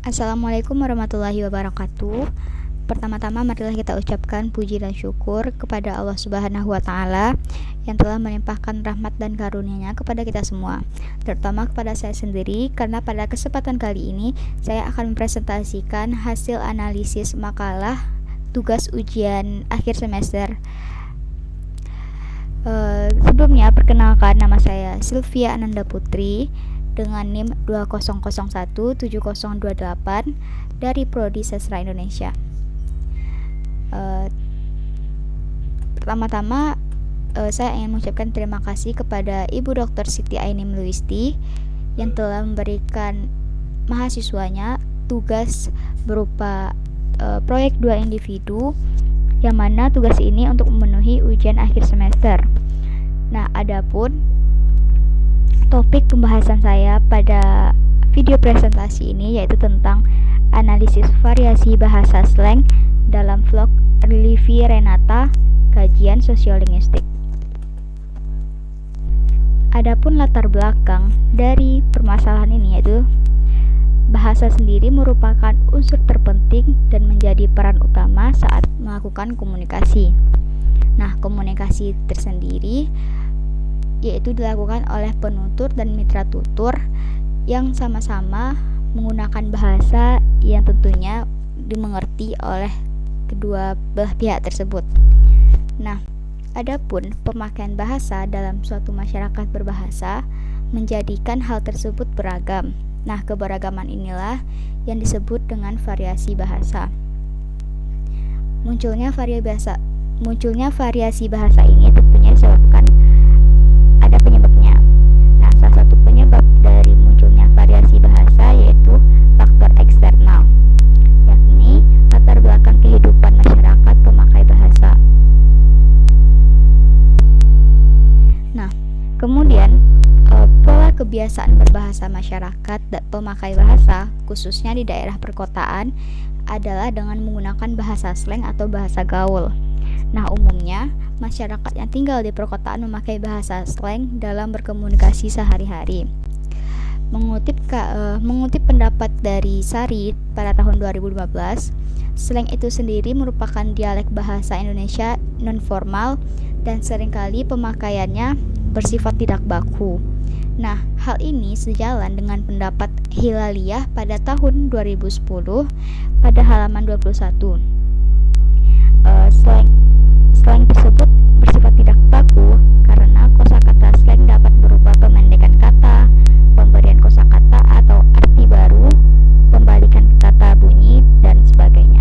Assalamualaikum warahmatullahi wabarakatuh. Pertama-tama marilah kita ucapkan puji dan syukur kepada Allah Subhanahu wa taala yang telah melimpahkan rahmat dan karunia-Nya kepada kita semua, terutama kepada saya sendiri, karena pada kesempatan kali ini saya akan mempresentasikan hasil analisis makalah tugas ujian akhir semester. Sebelumnya perkenalkan, nama saya Sylvia Ananda Putri dengan NIM 20017028 dari Prodi Sastra Indonesia. Pertama-tama saya ingin mengucapkan terima kasih kepada Ibu Dr. Siti Ainim Luisti yang telah memberikan mahasiswanya tugas berupa proyek 2 individu, yang mana tugas ini untuk memenuhi ujian akhir semester. Nah, adapun topik pembahasan saya pada video presentasi ini yaitu tentang analisis variasi bahasa slang dalam vlog Livi Renata, kajian sosiolinguistik. Adapun latar belakang dari permasalahan ini yaitu bahasa sendiri merupakan unsur terpenting dan menjadi peran utama saat melakukan komunikasi. Nah, komunikasi tersendiri yaitu dilakukan oleh penutur dan mitra tutur yang sama-sama menggunakan bahasa yang tentunya dimengerti oleh kedua belah pihak tersebut. Nah, adapun pemakaian bahasa dalam suatu masyarakat berbahasa menjadikan hal tersebut beragam. Nah, keberagaman inilah yang disebut dengan variasi bahasa. Munculnya variasi bahasa ini tentunya disebabkan ada penyebabnya. Nah, salah satu penyebab dari munculnya variasi bahasa yaitu faktor eksternal, yakni latar belakang kehidupan masyarakat pemakai bahasa. Nah, kemudian pola kebiasaan berbahasa masyarakat dan pemakai bahasa, khususnya di daerah perkotaan, adalah dengan menggunakan bahasa slang atau bahasa gaul. Nah, umumnya masyarakat yang tinggal di perkotaan memakai bahasa slang dalam berkomunikasi sehari-hari. Mengutip pendapat dari Sari pada tahun 2015, slang itu sendiri merupakan dialek bahasa Indonesia non-formal dan seringkali pemakaiannya bersifat tidak baku. Nah, hal ini sejalan dengan pendapat Hilaliyah pada tahun 2010 pada halaman 21. Slang tersebut bersifat tidak baku karena kosakata slang dapat berupa pemendekan kata, pemberian kosakata atau arti baru, pembalikan kata bunyi, dan sebagainya.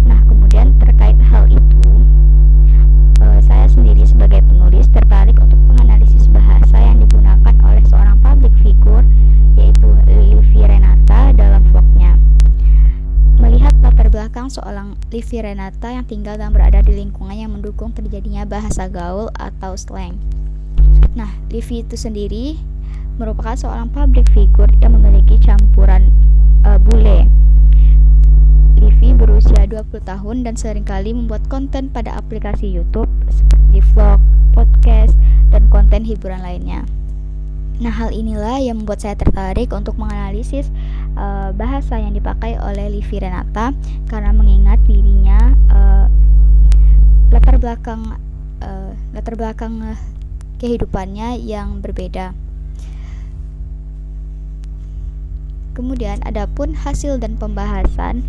Nah, kemudian terkait hal itu, saya sendiri sebagai penulis tertarik untuk menganalisis bahasa yang digunakan oleh seorang public figure yaitu Livi Renata dalam vlognya. Melihat latar belakang seorang Livi Renata yang tinggal dan berada di lingkungan yang mendukung terjadinya bahasa gaul atau slang. Nah, Livi itu sendiri merupakan seorang public figure yang memiliki campuran bule. Livi berusia 20 tahun dan seringkali membuat konten pada aplikasi YouTube seperti vlog, podcast, dan konten hiburan lainnya. Nah, hal inilah yang membuat saya tertarik untuk menganalisis bahasa yang dipakai oleh Livi Renata, karena mengingat dirinya latar belakang kehidupannya yang berbeda. Kemudian adapun hasil dan pembahasan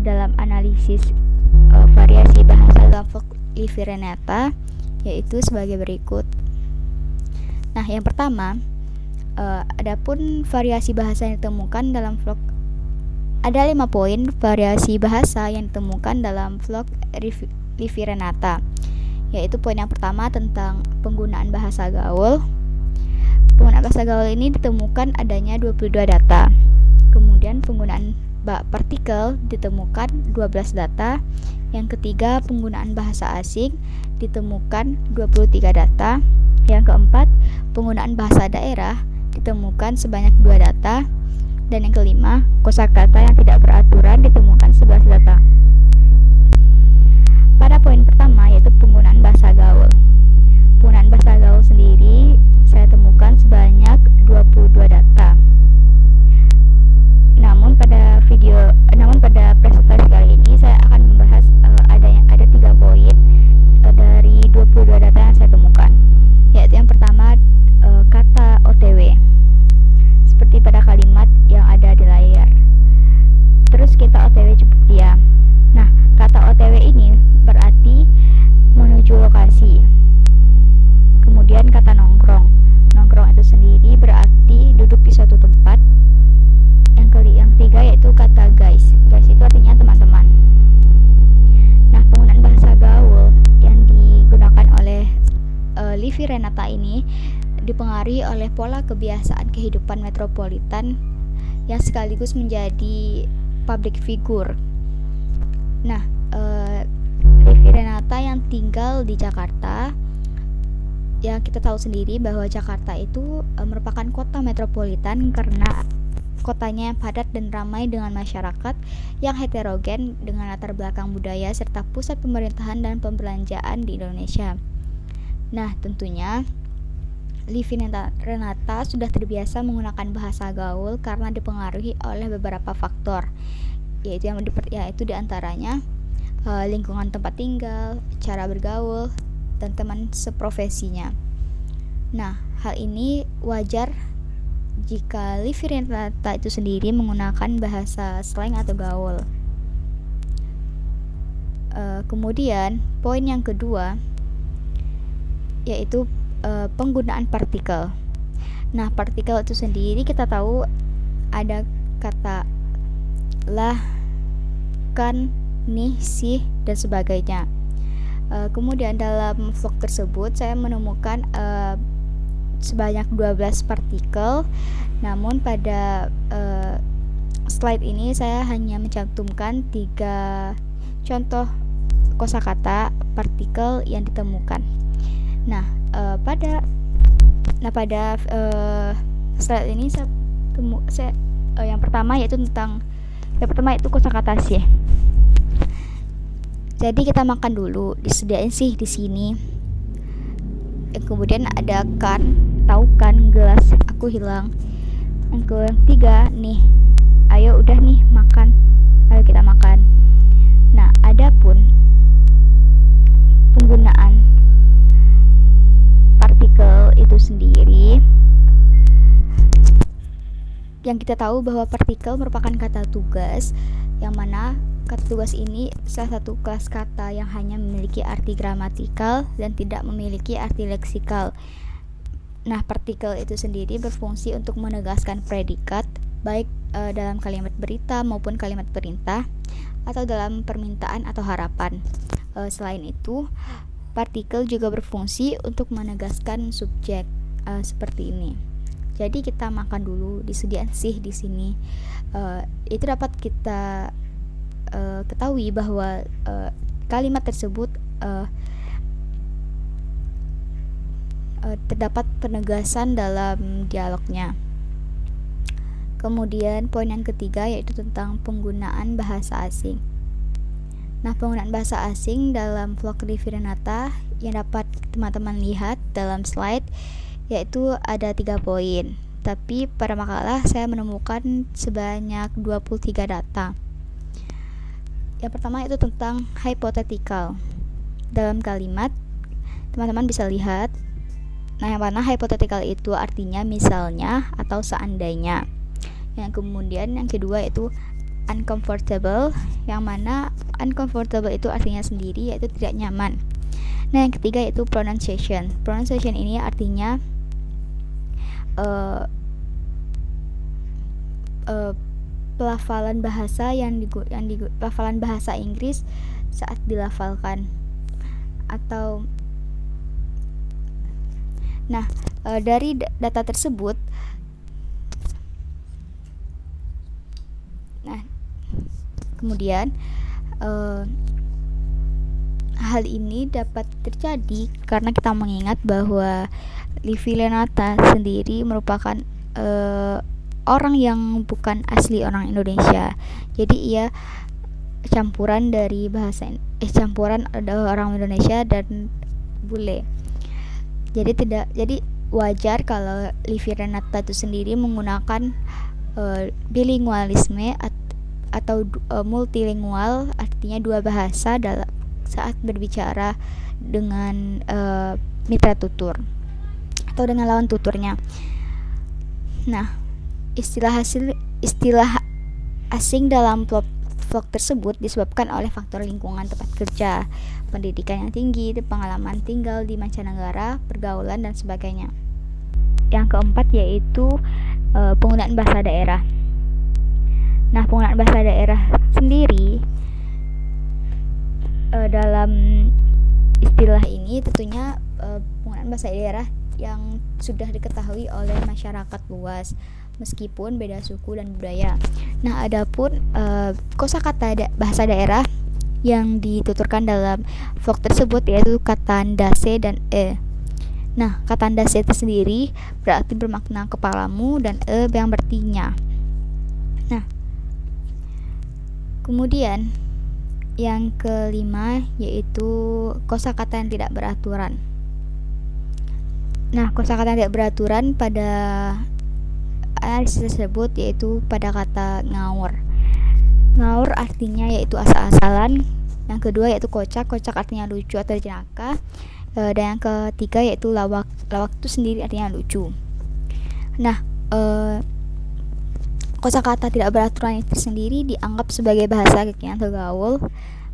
dalam analisis variasi bahasa dalam vlog Livi Renata yaitu sebagai berikut. Nah, yang pertama, adapun variasi bahasa yang ditemukan dalam vlog, ada 5 poin variasi bahasa yang ditemukan dalam vlog Livi Renata, yaitu poin yang pertama tentang penggunaan bahasa gaul. Penggunaan bahasa gaul ini ditemukan adanya 22 data. Kemudian penggunaan partikel ditemukan 12 data. Yang ketiga, penggunaan bahasa asing ditemukan 23 data. Yang keempat, penggunaan bahasa daerah ditemukan sebanyak 2 data. Dan yang kelima, kosakata yang tidak beraturan ditemukan 11 data. Pada poin pertama yaitu penggunaan bahasa gaul. Penggunaan bahasa gaul sendiri saya temukan sebanyak 22 data. ini dipengaruhi oleh pola kebiasaan kehidupan metropolitan yang sekaligus menjadi public figure. Nah, Livi Renata yang tinggal di Jakarta, ya kita tahu sendiri bahwa Jakarta itu merupakan kota metropolitan karena kotanya yang padat dan ramai dengan masyarakat yang heterogen dengan latar belakang budaya serta pusat pemerintahan dan pembelanjaan di Indonesia. Nah, tentunya Livi Renata sudah terbiasa menggunakan bahasa gaul karena dipengaruhi oleh beberapa faktor, yaitu diantaranya lingkungan tempat tinggal, cara bergaul, dan teman seprofesinya. Nah, hal ini wajar jika Livi Renata itu sendiri menggunakan bahasa slang atau gaul. Kemudian poin yang kedua yaitu penggunaan partikel. Nah, partikel itu sendiri kita tahu ada kata lah, kan, nih, sih, dan sebagainya. Kemudian dalam vlog tersebut saya menemukan sebanyak 12 partikel. Namun pada slide ini saya hanya mencantumkan 3 contoh kosakata partikel yang ditemukan. Nah, pada slide ini yang pertama yaitu kosakata sih. Jadi kita makan dulu, disediain sih di sini. Kemudian ada kan, tahu kan, gelas aku hilang. Yang ketiga nih, ayo udah nih makan, ayo kita makan. Nah, adapun penggunaan partikel itu sendiri, yang kita tahu bahwa partikel merupakan kata tugas, yang mana kata tugas ini salah satu kelas kata yang hanya memiliki arti gramatikal dan tidak memiliki arti leksikal. Nah, partikel itu sendiri berfungsi untuk menegaskan predikat, baik dalam kalimat berita maupun kalimat perintah, atau dalam permintaan atau harapan. Selain itu, partikel juga berfungsi untuk menegaskan subjek, seperti ini. Jadi kita makan dulu, disediakan sih di sini. Itu dapat kita ketahui bahwa kalimat tersebut terdapat penegasan dalam dialognya. Kemudian poin yang ketiga yaitu tentang penggunaan bahasa asing. Nah, penggunaan bahasa asing dalam vlog Livi Renata yang dapat teman-teman lihat dalam slide yaitu ada 3 poin. Tapi pada makalah saya menemukan sebanyak 23 data. Yang pertama itu tentang hypothetical. Dalam kalimat, teman-teman bisa lihat, nah yang mana hypothetical itu artinya misalnya atau seandainya. Yang kemudian yang kedua itu uncomfortable, yang mana uncomfortable itu artinya sendiri yaitu tidak nyaman. Nah, yang ketiga itu pronunciation. Pronunciation ini artinya pelafalan bahasa pelafalan bahasa Inggris saat dilafalkan atau dari data tersebut, kemudian hal ini dapat terjadi karena kita mengingat bahwa Livi Renata sendiri merupakan orang yang bukan asli orang Indonesia. Jadi ia campuran dari campuran orang Indonesia dan bule. Jadi wajar kalau Livi Renata itu sendiri menggunakan bilingualisme atau multilingual, artinya 2 bahasa saat berbicara dengan mitra tutur atau dengan lawan tuturnya. Nah, istilah asing dalam vlog tersebut disebabkan oleh faktor lingkungan tempat kerja, pendidikan yang tinggi, pengalaman tinggal di mancanegara, pergaulan, dan sebagainya. Yang keempat yaitu penggunaan bahasa daerah. Nah, penggunaan bahasa daerah sendiri dalam istilah ini tentunya penggunaan bahasa daerah yang sudah diketahui oleh masyarakat luas meskipun beda suku dan budaya. Nah, adapun kosakata bahasa daerah yang dituturkan dalam vlog tersebut yaitu kata ndase dan e. Nah, kata ndase itu sendiri berarti bermakna kepalamu dan e yang berartinya. Nah, kemudian yang kelima yaitu kosakata yang tidak beraturan. Nah, kosakata yang tidak beraturan pada analisis tersebut yaitu pada kata ngaur. Ngaur artinya yaitu asal-asalan. Yang kedua yaitu kocak. Kocak artinya lucu atau jenaka. Dan yang ketiga yaitu lawak. Lawak itu sendiri artinya lucu. Nah, kosakata tidak beraturan itu sendiri dianggap sebagai bahasa kekinian atau gaul.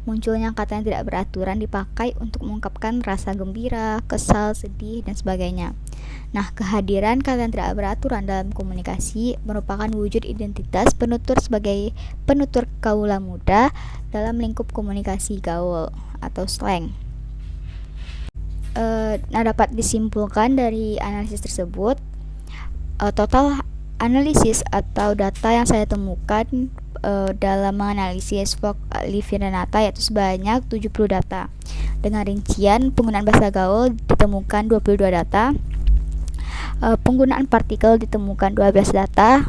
Munculnya kata yang tidak beraturan dipakai untuk mengungkapkan rasa gembira, kesal, sedih, dan sebagainya. Nah, kehadiran kata yang tidak beraturan dalam komunikasi merupakan wujud identitas penutur sebagai penutur kaula muda dalam lingkup komunikasi gaul atau slang. Nah, dapat disimpulkan dari analisis tersebut, total analisis atau data yang saya temukan dalam menganalisis vlog Livi Renata yaitu sebanyak 70 data. Dengan rincian penggunaan bahasa gaul ditemukan 22 data, penggunaan partikel ditemukan 12 data,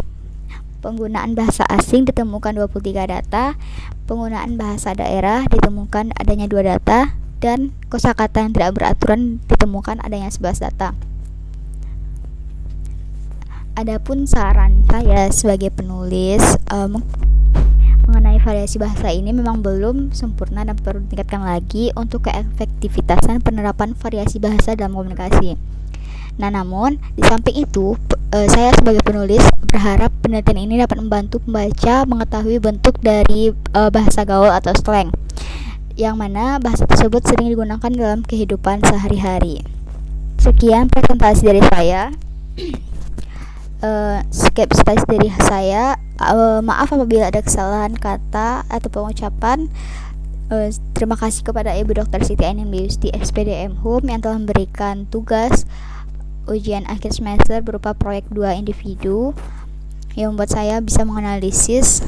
penggunaan bahasa asing ditemukan 23 data, penggunaan bahasa daerah ditemukan adanya 2 data, dan kosakata yang tidak beraturan ditemukan adanya 11 data. Adapun saran saya sebagai penulis mengenai variasi bahasa ini memang belum sempurna dan perlu ditingkatkan lagi untuk keefektivitasan penerapan variasi bahasa dalam komunikasi. Nah, namun di samping itu, saya sebagai penulis berharap penelitian ini dapat membantu pembaca mengetahui bentuk dari bahasa gaul atau slang, yang mana bahasa tersebut sering digunakan dalam kehidupan sehari-hari. Sekian presentasi dari saya. Maaf apabila ada kesalahan kata atau pengucapan. Terima kasih kepada Ibu Dr. Siti Ainun Liusti SPDM Hum yang telah memberikan tugas ujian akhir semester berupa proyek 2 individu yang membuat saya bisa menganalisis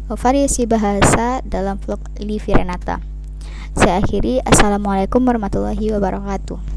variasi bahasa dalam vlog Livi Renata. Saya akhiri. Assalamualaikum warahmatullahi wabarakatuh.